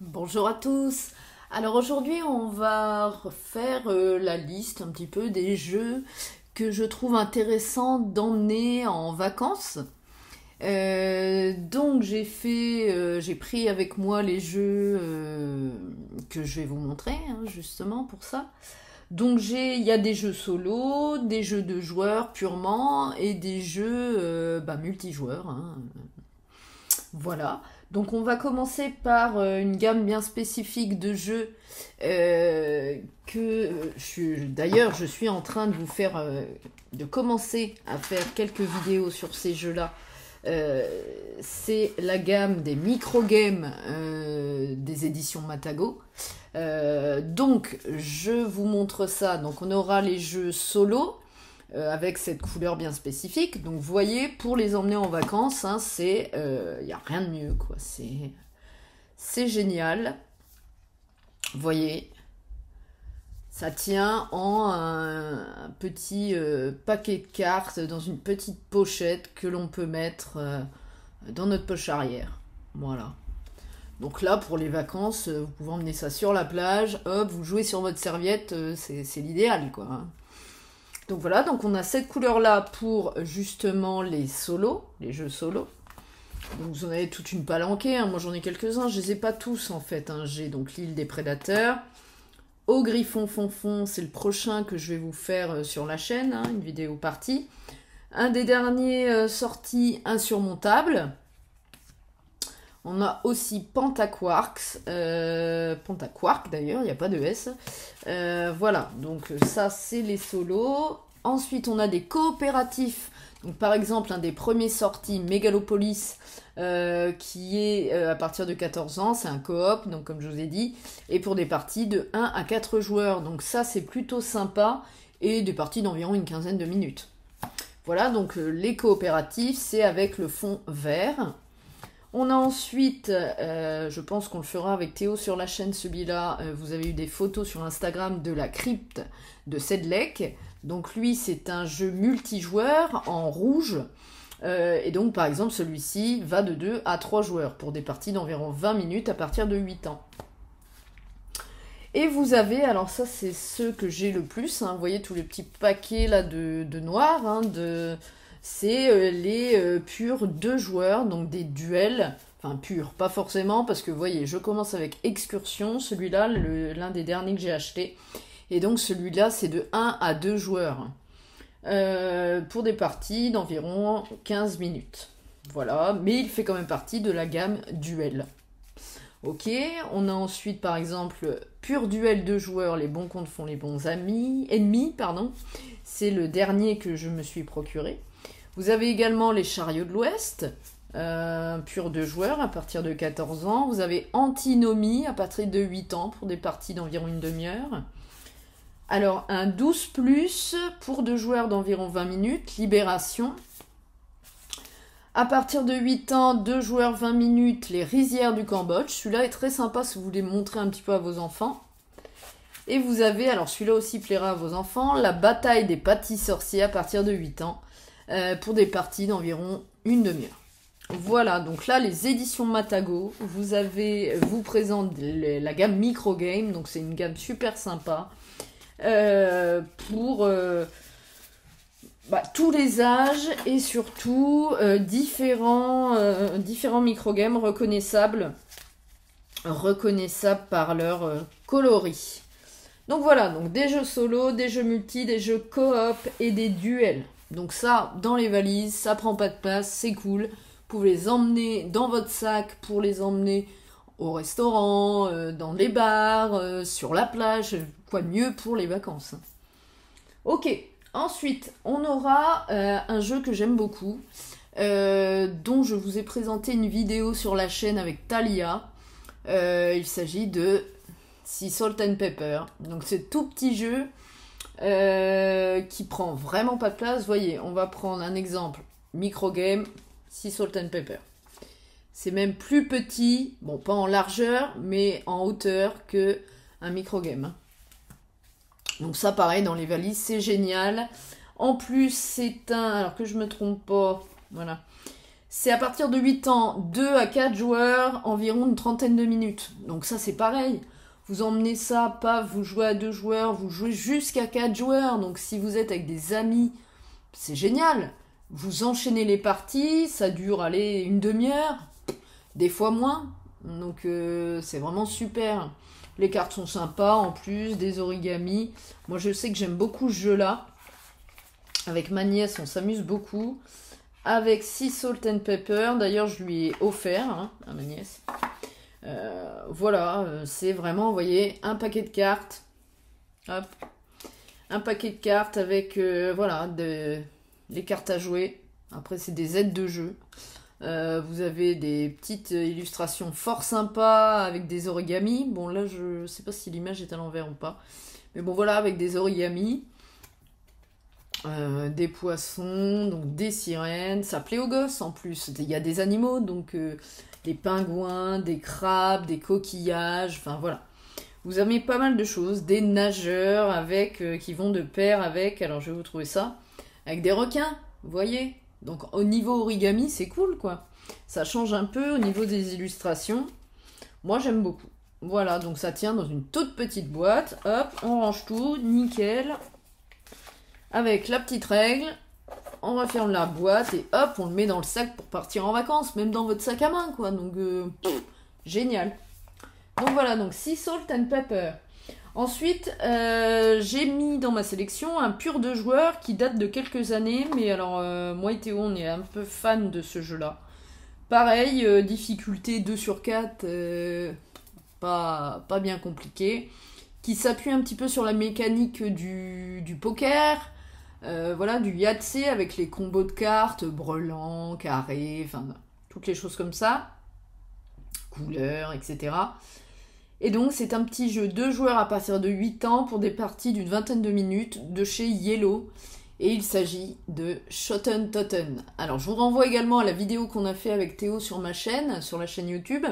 Bonjour à tous. Alors aujourd'hui on va refaire la liste un petit peu des jeux que je trouve intéressant d'emmener en vacances. Donc j'ai pris avec moi les jeux que je vais vous montrer hein, justement pour ça. Donc il y a des jeux solo, des jeux de joueurs purement et des jeux multijoueurs, hein. Voilà. Donc on va commencer par une gamme bien spécifique de jeux d'ailleurs je suis en train de vous faire de commencer à faire quelques vidéos sur ces jeux-là. C'est la gamme des micro-games des éditions Matago. Donc je vous montre ça. Donc on aura les jeux solo avec cette couleur bien spécifique. Donc vous voyez, pour les emmener en vacances, hein, y a rien de mieux, quoi. C'est génial. Vous voyez, ça tient en un petit paquet de cartes dans une petite pochette que l'on peut mettre dans notre poche arrière. Voilà. Donc là, pour les vacances, vous pouvez emmener ça sur la plage, hop, vous jouez sur votre serviette, c'est l'idéal, quoi, hein. Donc voilà, donc on a cette couleur-là pour justement les solos, les jeux solos. Donc vous en avez toute une palanquée, hein. Moi j'en ai quelques-uns, je les ai pas tous en fait, hein. J'ai donc l'île des prédateurs. Au Griffon Fonfon, c'est le prochain que je vais vous faire sur la chaîne, hein, une vidéo partie. Un des derniers sortis, Insurmontable. On a aussi Pentaquarks, Pentaquark d'ailleurs, il n'y a pas de S. Voilà, donc ça c'est les solos. Ensuite on a des coopératifs. Donc par exemple un des premiers sortis, Megalopolis, qui est à partir de 14 ans, c'est un coop, donc comme je vous ai dit, et pour des parties de 1 à 4 joueurs. Donc ça c'est plutôt sympa, et des parties d'environ une quinzaine de minutes. Voilà, donc les coopératifs, c'est avec le fond vert. On a ensuite, je pense qu'on le fera avec Théo sur la chaîne, celui-là, vous avez eu des photos sur Instagram de la crypte de Sedlec. Donc lui, c'est un jeu multijoueur en rouge. Et donc, par exemple, celui-ci va de 2 à 3 joueurs pour des parties d'environ 20 minutes à partir de 8 ans. Et vous avez, alors ça, c'est ceux que j'ai le plus, hein, vous voyez tous les petits paquets là de noir, hein, c'est les purs 2 joueurs, donc des duels, enfin purs, pas forcément, parce que vous voyez, je commence avec Excursion, celui-là, l'un des derniers que j'ai acheté, et donc celui-là, c'est de 1 à 2 joueurs, pour des parties d'environ 15 minutes. Voilà, mais il fait quand même partie de la gamme duel. Ok, on a ensuite par exemple Pur Duel 2 joueurs, les bons comptes font les bons ennemis, pardon. C'est le dernier que je me suis procuré. Vous avez également les Chariots de l'Ouest, pur 2 joueurs à partir de 14 ans. Vous avez Antinomie à partir de 8 ans pour des parties d'environ une demi-heure. Alors un 12+, pour 2 joueurs d'environ 20 minutes, Libération. À partir de 8 ans, 2 joueurs 20 minutes, les rizières du Cambodge. Celui-là est très sympa si vous voulez montrer un petit peu à vos enfants. Et vous avez, alors celui-là aussi plaira à vos enfants, la bataille des pâtis sorciers à partir de 8 ans. Pour des parties d'environ une demi-heure. Voilà, donc là, les éditions Matago, vous présente la gamme micro-game, donc c'est une gamme super sympa, pour tous les âges et surtout différents micro-games reconnaissables par leur coloris. Donc voilà, donc des jeux solo, des jeux multi, des jeux coop et des duels. Donc ça, dans les valises, ça prend pas de place, c'est cool. Vous pouvez les emmener dans votre sac pour les emmener au restaurant, dans les bars, sur la plage, quoi de mieux pour les vacances. Ok, ensuite, on aura un jeu que j'aime beaucoup, dont je vous ai présenté une vidéo sur la chaîne avec Thalia. Il s'agit de Sea Salt and Pepper. Donc c'est tout petit jeu qui prend vraiment pas de place. Vous voyez, on va prendre un exemple micro-game, Sea Salt and Pepper. C'est même plus petit, bon pas en largeur, mais en hauteur que un micro-game. Donc ça pareil, dans les valises, c'est génial. En plus, c'est alors que je me trompe pas, voilà. C'est à partir de 8 ans, 2 à 4 joueurs, environ une trentaine de minutes. Donc ça c'est pareil. Vous emmenez ça, paf, vous jouez à 2 joueurs, vous jouez jusqu'à 4 joueurs. Donc si vous êtes avec des amis, c'est génial. Vous enchaînez les parties, ça dure, allez, une demi-heure, des fois moins. Donc c'est vraiment super. Les cartes sont sympas, en plus, des origamis. Moi je sais que j'aime beaucoup ce jeu-là. Avec ma nièce, on s'amuse beaucoup. Avec Sea Salt and Pepper, d'ailleurs je lui ai offert hein, à ma nièce. Voilà, c'est vraiment, vous voyez, un paquet de cartes. Hop. Un paquet de cartes avec, voilà, les cartes à jouer. Après, c'est des aides de jeu. Vous avez des petites illustrations fort sympas avec des origamis. Bon, là, je sais pas si l'image est à l'envers ou pas. Mais bon, voilà, avec des origamis. Des poissons, donc des sirènes, ça plaît aux gosses en plus. Il y a des animaux, donc des pingouins, des crabes, des coquillages, enfin voilà. Vous avez pas mal de choses, des nageurs avec qui vont de pair avec, alors je vais vous trouver ça, avec des requins, vous voyez. Donc au niveau origami, c'est cool quoi. Ça change un peu au niveau des illustrations. Moi j'aime beaucoup. Voilà, donc ça tient dans une toute petite boîte. Hop, on range tout, nickel. Avec la petite règle, on referme la boîte et hop, on le met dans le sac pour partir en vacances, même dans votre sac à main, quoi. Donc, génial. Donc voilà, donc Sea Salt and Pepper. Ensuite, j'ai mis dans ma sélection un pur de joueurs qui date de quelques années, mais alors, moi et Théo, on est un peu fan de ce jeu-là. Pareil, difficulté 2 sur 4, pas bien compliqué, qui s'appuie un petit peu sur la mécanique du poker. Voilà, du Yahtzee avec les combos de cartes, brelan, carré, enfin, toutes les choses comme ça, couleurs, etc. Et donc, c'est un petit jeu de joueurs à partir de 8 ans pour des parties d'une vingtaine de minutes de chez Yellow. Et il s'agit de Shoten Totten. Alors, je vous renvoie également à la vidéo qu'on a fait avec Théo sur ma chaîne, sur la chaîne YouTube.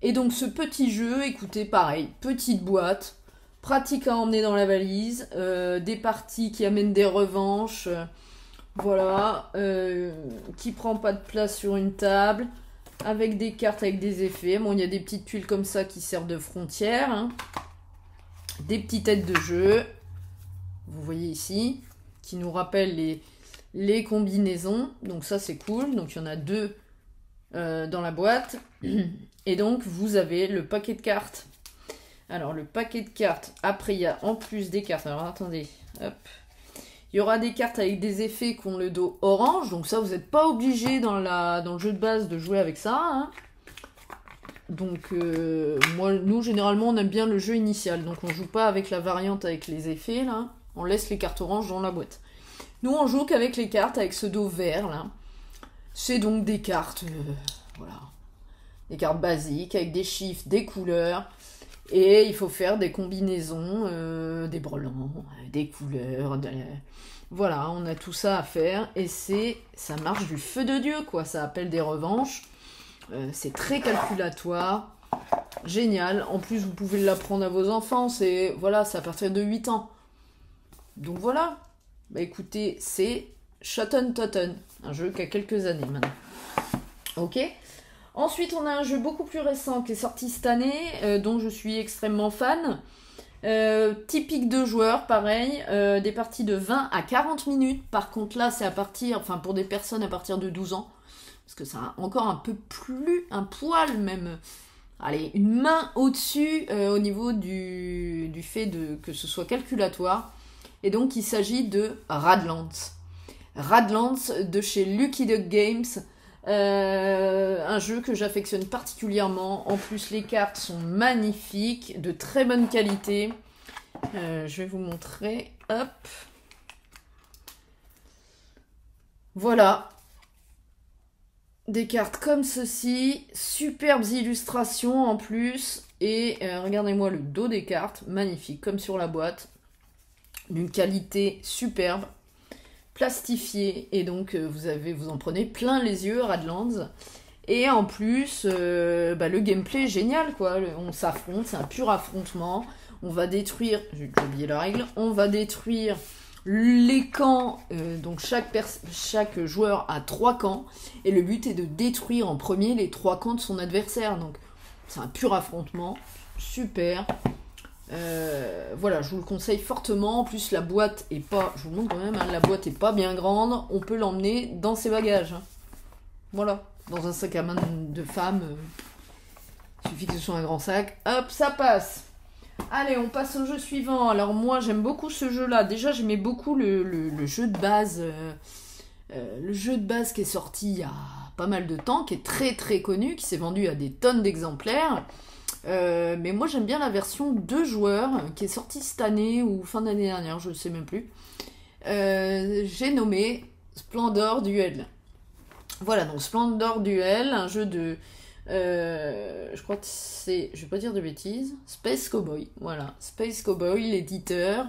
Et donc, ce petit jeu, écoutez, pareil, petite boîte, pratique à emmener dans la valise, des parties qui amènent des revanches, voilà, qui prend pas de place sur une table, avec des cartes avec des effets. Bon, il y a des petites tuiles comme ça qui servent de frontières, hein. Des petites têtes de jeu, vous voyez ici, qui nous rappellent les combinaisons. Donc ça, c'est cool. Donc il y en a 2 dans la boîte. Et donc, vous avez le paquet de cartes. Alors, le paquet de cartes, après, il y a en plus des cartes. Alors, attendez, hop. Il y aura des cartes avec des effets qui ont le dos orange. Donc ça, vous n'êtes pas obligé dans le jeu de base de jouer avec ça. Hein. Donc, nous, généralement, on aime bien le jeu initial. Donc, on joue pas avec la variante avec les effets, là. On laisse les cartes oranges dans la boîte. Nous, on joue qu'avec les cartes avec ce dos vert, là. C'est donc des cartes, voilà. Des cartes basiques avec des chiffres, des couleurs. Et il faut faire des combinaisons, des brelans, des couleurs. Voilà, on a tout ça à faire. Et ça marche du feu de Dieu, quoi. Ça appelle des revanches. C'est très calculatoire. Génial. En plus, vous pouvez l'apprendre à vos enfants. Voilà, c'est à partir de 8 ans. Donc voilà. Bah écoutez, c'est Shoten Totten. Un jeu qui a quelques années maintenant. Ok. Ensuite, on a un jeu beaucoup plus récent qui est sorti cette année, dont je suis extrêmement fan. Typique de joueurs, pareil, des parties de 20 à 40 minutes. Par contre, là, c'est pour des personnes à partir de 12 ans. Parce que ça a encore un peu plus, un poil même. Allez, une main au-dessus au niveau du fait que ce soit calculatoire. Et donc, il s'agit de Radlands. Radlands de chez Lucky Duck Games. Un jeu que j'affectionne particulièrement. En plus, les cartes sont magnifiques, de très bonne qualité. Je vais vous montrer. Hop. Voilà. Des cartes comme ceci. Superbes illustrations en plus. Et regardez-moi le dos des cartes. Magnifique, comme sur la boîte. D'une qualité superbe. Plastifié, et donc vous en prenez plein les yeux, Radlands. Et en plus, le gameplay est génial, quoi. On s'affronte, c'est un pur affrontement. On va détruire, j'ai oublié la règle, on va détruire Les camps, donc chaque joueur a 3 camps, et le but est de détruire en premier les 3 camps de son adversaire. Donc c'est un pur affrontement, super. Voilà, je vous le conseille fortement. En plus, la boîte est pas, je vous le montre quand même, hein, la boîte est pas bien grande. On peut l'emmener dans ses bagages. Hein. Voilà, dans un sac à main de femme. Il suffit que ce soit un grand sac. Hop, ça passe. Allez, on passe au jeu suivant. Alors moi, j'aime beaucoup ce jeu-là. Déjà, j'aimais beaucoup le jeu de base. Le jeu de base qui est sorti il y a pas mal de temps, qui est très très connu, qui s'est vendu à des tonnes d'exemplaires. Mais moi, j'aime bien la version 2 joueurs, qui est sortie cette année ou fin d'année dernière, je ne sais même plus. J'ai nommé Splendor Duel. Voilà, donc Splendor Duel, un jeu de... je crois que c'est, je vais pas dire de bêtises, Space Cowboy, voilà, Space Cowboy, l'éditeur.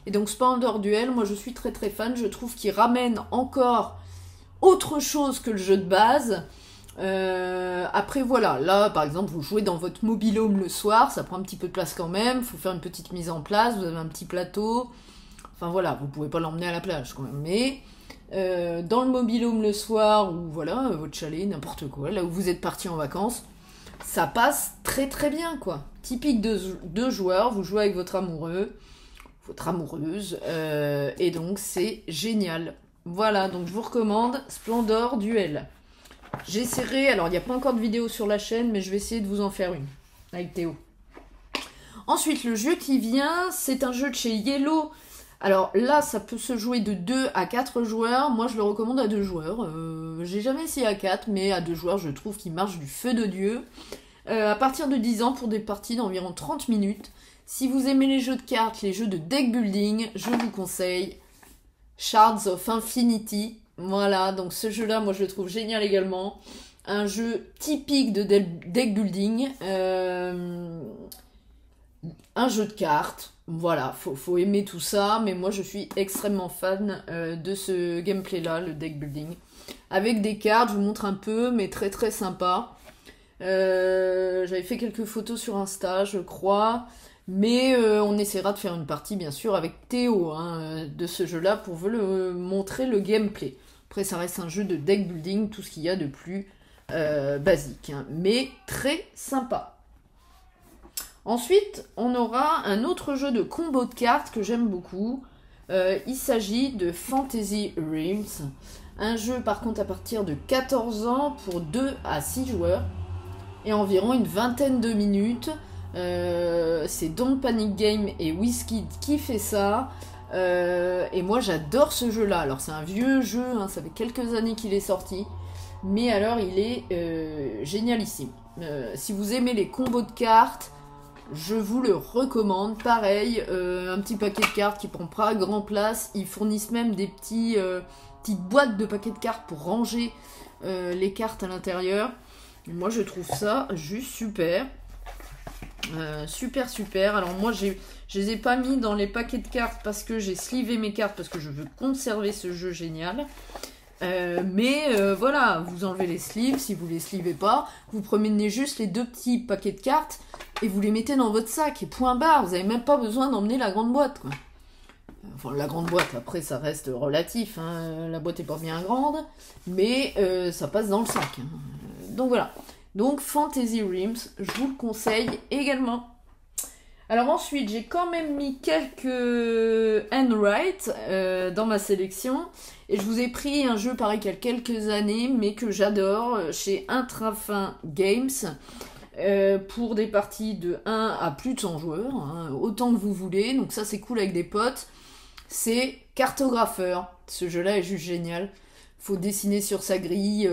Et donc Splendor Duel, moi je suis très très fan, je trouve qu'il ramène encore autre chose que le jeu de base. Après voilà, là par exemple vous jouez dans votre mobil-home le soir, ça prend un petit peu de place quand même, faut faire une petite mise en place, vous avez un petit plateau, enfin voilà, vous pouvez pas l'emmener à la plage quand même, mais... dans le mobil-home le soir, ou voilà, votre chalet, n'importe quoi, là où vous êtes parti en vacances, ça passe très très bien, quoi. Typique de joueurs, vous jouez avec votre amoureux, votre amoureuse, et donc c'est génial. Voilà, donc je vous recommande Splendor Duel. J'essaierai, alors il n'y a pas encore de vidéo sur la chaîne, mais je vais essayer de vous en faire une, avec Théo. Ensuite, le jeu qui vient, c'est un jeu de chez Yellow. Alors là, ça peut se jouer de 2 à 4 joueurs. Moi, je le recommande à 2 joueurs. J'ai jamais essayé à 4, mais à 2 joueurs, je trouve qu'il marche du feu de Dieu. À partir de 10 ans, pour des parties d'environ 30 minutes. Si vous aimez les jeux de cartes, les jeux de deck building, je vous conseille Shards of Infinity. Voilà, donc ce jeu-là, moi, je le trouve génial également. Un jeu typique de deck building. Un jeu de cartes. Voilà, faut aimer tout ça, mais moi je suis extrêmement fan de ce gameplay-là, le deck building. Avec des cartes, je vous montre un peu, mais très très sympa. J'avais fait quelques photos sur Insta, je crois, mais on essaiera de faire une partie, bien sûr, avec Théo, hein, de ce jeu-là, pour vous montrer le gameplay. Après, ça reste un jeu de deck building, tout ce qu'il y a de plus basique, hein, mais très sympa. Ensuite, on aura un autre jeu de combo de cartes que j'aime beaucoup. Il s'agit de Fantasy Realms. Un jeu par contre à partir de 14 ans pour 2 à 6 joueurs. Et environ une vingtaine de minutes. C'est Don't Panic Game et Wizkid qui fait ça. Et moi j'adore ce jeu-là. Alors c'est un vieux jeu, hein, ça fait quelques années qu'il est sorti. Mais alors il est génialissime. Si vous aimez les combos de cartes... je vous le recommande. Pareil, un petit paquet de cartes qui prend pas grand place. Ils fournissent même des petites boîtes de paquets de cartes pour ranger les cartes à l'intérieur. Moi, je trouve ça juste super. Super. Alors moi, je les ai pas mis dans les paquets de cartes parce que j'ai slivé mes cartes, parce que je veux conserver ce jeu génial. Voilà, vous enlevez les sleeves, si vous les slivez pas, vous prenez juste les 2 petits paquets de cartes et vous les mettez dans votre sac et point barre, vous n'avez même pas besoin d'emmener la grande boîte, quoi. Enfin, la grande boîte, après ça reste relatif, hein. La boîte est pas bien grande, mais ça passe dans le sac, hein. Donc voilà, donc Fantasy Realms, je vous le conseille également. Alors ensuite, j'ai quand même mis quelques handwrite dans ma sélection. Et je vous ai pris un jeu pareil qu'il y a quelques années, mais que j'adore, chez Intrafin Games, pour des parties de 1 à plus de 100 joueurs, hein, autant que vous voulez. Donc ça, c'est cool avec des potes. C'est Cartographeur. Ce jeu-là est juste génial. Faut dessiner sur sa grille,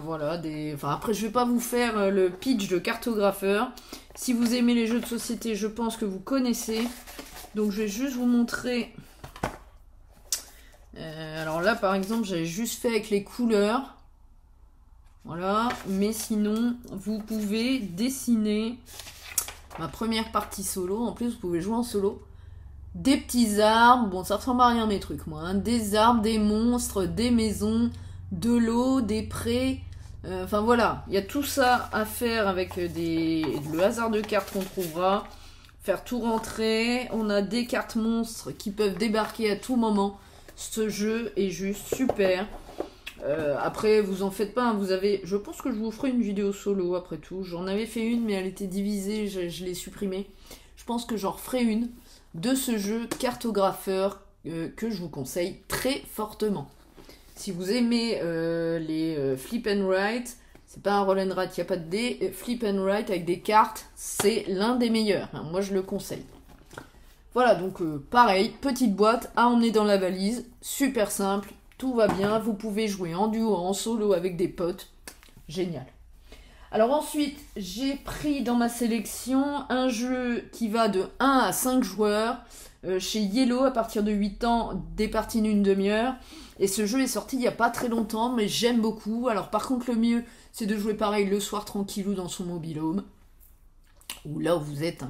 voilà. Enfin, après, je vais pas vous faire le pitch de Cartographeur. Si vous aimez les jeux de société, je pense que vous connaissez. Donc, je vais juste vous montrer... alors là, par exemple, j'avais juste fait avec les couleurs. Voilà. Mais sinon, vous pouvez dessiner ma première partie solo. En plus, vous pouvez jouer en solo. Des petits arbres. Bon, ça ressemble à rien mes trucs, moi. Hein. Des arbres, des monstres, des maisons, de l'eau, des prés. Enfin, voilà. Il y a tout ça à faire avec le hasard de cartes qu'on trouvera. faire tout rentrer. On a des cartes monstres qui peuvent débarquer à tout moment. Ce jeu est juste super. Après, vous en faites pas, hein, vous avez... Je pense que je vous ferai une vidéo solo après tout. J'en avais fait une, mais elle était divisée, je l'ai supprimée. Je pense que j'en referai une de ce jeu cartographeur que je vous conseille très fortement. Si vous aimez les flip and write, c'est pas un roll and write, il n'y a pas de dés. Flip and write avec des cartes, c'est l'un des meilleurs. Hein, moi, je le conseille. Voilà, donc pareil, petite boîte à emmener dans la valise, super simple. Tout va bien, vous pouvez jouer en duo, en solo avec des potes. Génial. Alors ensuite, j'ai pris dans ma sélection un jeu qui va de 1 à 5 joueurs chez Yellow à partir de 8 ans, des parties d'une demi-heure. Et ce jeu est sorti il n'y a pas très longtemps, mais j'aime beaucoup. Alors par contre, le mieux, c'est de jouer pareil le soir tranquillou dans son mobil-home, ou là où vous êtes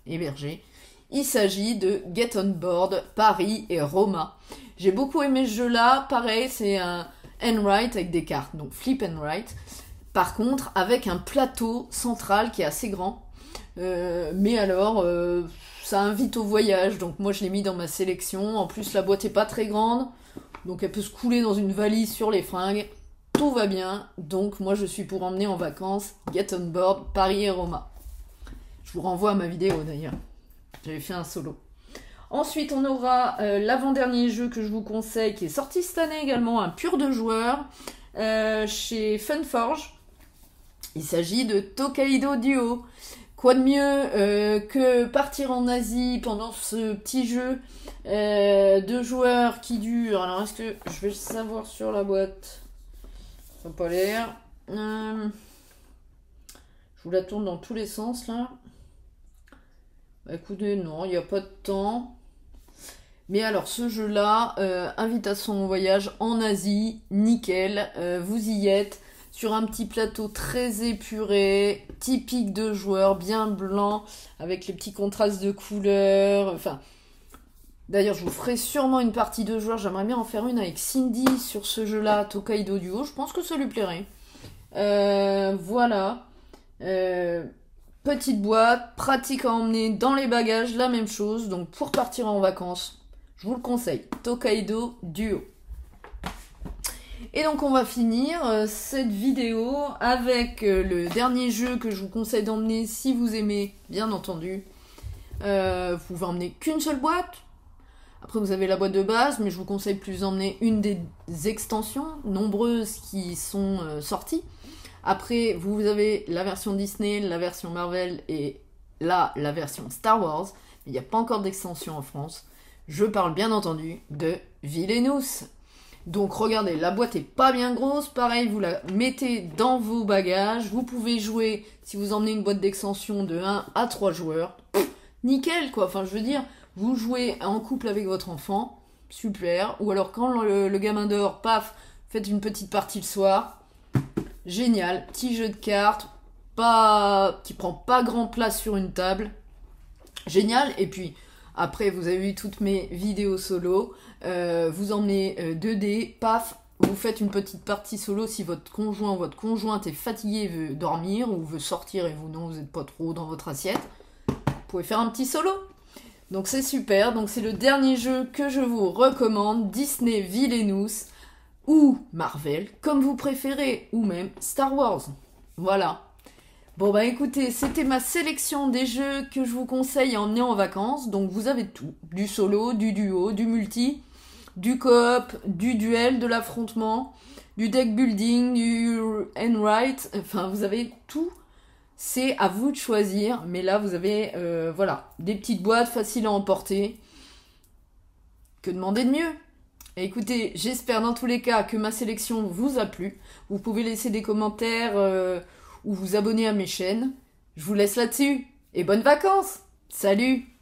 hébergé. Il s'agit de Get On Board, Paris et Roma. J'ai beaucoup aimé ce jeu-là. Pareil, c'est un hand write avec des cartes, donc flip and write. Par contre, avec un plateau central qui est assez grand. Mais alors, ça invite au voyage. Donc moi, je l'ai mis dans ma sélection. En plus, la boîte est pas très grande. Donc elle peut se couler dans une valise sur les fringues. Tout va bien. Donc moi, je suis pour emmener en vacances Get On Board, Paris et Roma. Je vous renvoie à ma vidéo d'ailleurs. J'avais fait un solo. Ensuite, on aura l'avant-dernier jeu que je vous conseille, qui est sorti cette année également, un pur de joueurs, chez Funforge. Il s'agit de Tokaido Duo. Quoi de mieux que partir en Asie pendant ce petit jeu de joueurs qui dure... Alors, est-ce que je vais le savoir sur la boîte? Ça n'a pas l'air. Je vous la tourne dans tous les sens, là. Bah, écoutez, non, il n'y a pas de temps. Mais alors, ce jeu-là, invitation au voyage en Asie, nickel. Vous y êtes sur un petit plateau très épuré, typique de joueurs, bien blanc, avec les petits contrastes de couleurs. Enfin, d'ailleurs, je vous ferai sûrement une partie de joueurs. J'aimerais bien en faire une avec Cindy sur ce jeu-là, Tokaido Duo. Je pense que ça lui plairait. Voilà. Petite boîte, pratique à emmener dans les bagages, la même chose. Donc pour partir en vacances, je vous le conseille. Tokaido Duo. Et donc on va finir cette vidéo avec le dernier jeu que je vous conseille d'emmener si vous aimez, bien entendu. Vous pouvez emmener qu'une seule boîte. Après vous avez la boîte de base, mais je vous conseille plus d'emmener une des extensions nombreuses qui sont sorties. Après, vous avez la version Disney, la version Marvel et là, la version Star Wars. Il n'y a pas encore d'extension en France. Je parle bien entendu de Villainous. Donc regardez, la boîte est pas bien grosse. Pareil, vous la mettez dans vos bagages. Vous pouvez jouer, si vous emmenez une boîte d'extension de 1 à 3 joueurs. Nickel quoi, enfin je veux dire, vous jouez en couple avec votre enfant. Super. Ou alors quand le gamin dort, paf, faites une petite partie le soir. Génial, petit jeu de cartes, qui prend pas grand place sur une table. Génial, et puis après vous avez vu toutes mes vidéos solo, vous emmenez 2 dés, paf, vous faites une petite partie solo si votre conjoint ou votre conjointe est fatigué et veut dormir ou veut sortir et vous non, vous n'êtes pas trop dans votre assiette. Vous pouvez faire un petit solo. Donc c'est super, donc c'est le dernier jeu que je vous recommande, Disney Villainous. Ou Marvel, comme vous préférez, ou même Star Wars. Voilà. Bon bah écoutez, c'était ma sélection des jeux que je vous conseille à emmener en vacances. Donc vous avez tout. Du solo, du duo, du multi, du coop, du duel, de l'affrontement, du deck building, du hand write. Enfin, vous avez tout. C'est à vous de choisir. Mais là, vous avez, voilà, des petites boîtes faciles à emporter. Que demander de mieux ? Écoutez, j'espère dans tous les cas que ma sélection vous a plu. Vous pouvez laisser des commentaires ou vous abonner à mes chaînes. Je vous laisse là-dessus. Et bonnes vacances! Salut!